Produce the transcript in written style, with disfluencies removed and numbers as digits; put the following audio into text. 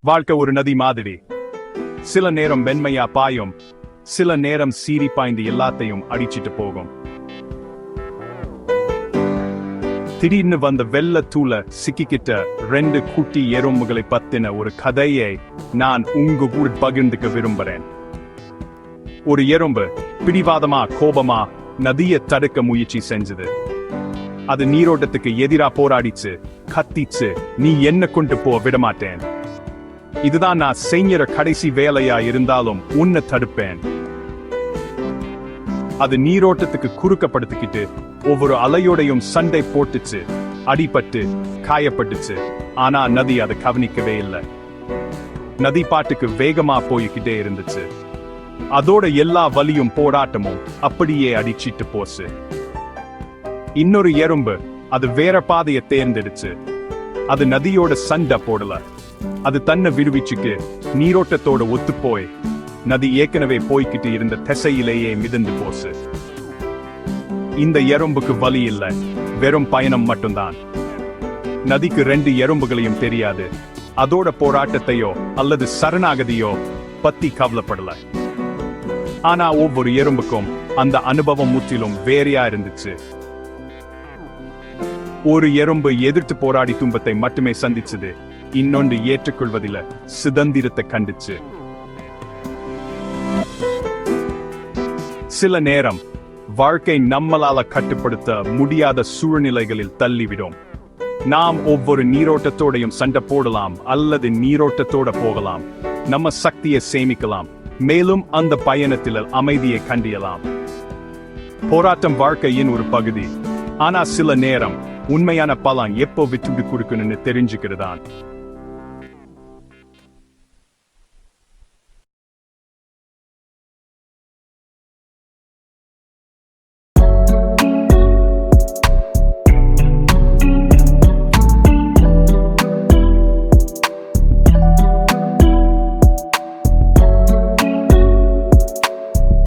வாழ்க்கை ஒரு நதி மாதிரி. சில நேரம் வெண்மையா பாயும், சில நேரம் சீறி பாய்ந்து எல்லாத்தையும் அடிச்சிட்டு போகும். திடீர்னு வந்த வெள்ள தூள சிக்கிக்கிட்ட 2 குட்டி எறும்புகளை பத்தின ஒரு கதையை நான் உங்க கூட பகிர்ந்துக்க விரும்புறேன். ஒரு எறும்பு பிடிவாதமா கோபமா நதியை தடுக்க முயற்சி செஞ்சது. அது நீரோட்டத்துக்கு எதிரா போராடிச்சு, கத்திச்சு, நீ என்ன கொண்டு போ விடமாட்டேன். இதுதான் நான் செய்யற கடைசி வேலையா இருந்தாலும் உன்னை தடுப்பேன். அது நீரோட்டத்துக்கு குறுக்கப்படுத்திக்கிட்டு ஒவ்வொரு அலையோடையும் சண்டை போட்டுச்சு, அடிபட்டு காயப்பட்டுச்சு. ஆனா நதி அதை கவனிக்கவே இல்லை. நதி பாட்டுக்கு வேகமா போய்கிட்டே இருந்துச்சு. அதோட எல்லா வலியும் போராட்டமும் அப்படியே அடிச்சிட்டு போச்சு. இன்னொரு எறும்பு அது வேற பாதையை தேர்ந்தெடுச்சு. அது நதியோட சண்டை போடல. அது தன்னை விடுவிச்சுக்கு நீரோட்டத்தோட ஒத்து போய் நதி ஏற்கனவே போய்கிட்டு இருந்த திசையிலேயே மிதந்து போச்சு. இந்த எறும்புக்கு வலி இல்லை, வெறும் பயணம் மட்டும்தான். நதிக்கு 2 எறும்புகளையும் தெரியாது. அதோட போராட்டத்தையோ அல்லது சரணாகதியோ பத்தி கவலைப்படல. ஆனா ஒவ்வொரு எறும்புக்கும் அந்த அனுபவம் முற்றிலும் வேறையா இருந்துச்சு. ஒரு எறும்பு எதிர்த்து போராடி துன்பத்தை மட்டுமே சந்திச்சது, இன்னொன்று ஏற்றுக்கொள்வதில் சுதந்திரத்தை கண்டுச்சு. சில நேரம் வாழ்க்கை நம்மளால கட்டுப்படுத்த முடியாத சூழ்நிலைகளில் தள்ளிவிடும். நாம் ஒவ்வொரு நீரோட்டத்தோடையும் சண்டை போடலாம் அல்லது நீரோட்டத்தோட போகலாம். நம்ம சக்தியை சேமிக்கலாம், மேலும் அந்த பயணத்தில் அமைதியை கண்டியலாம். போராட்டம் வாழ்க்கையின் ஒரு பகுதி. ஆனா சில நேரம் உண்மையான பலன் எப்போ விட்டு கொடுக்கணும்னு தெரிஞ்சுக்கிறதான்.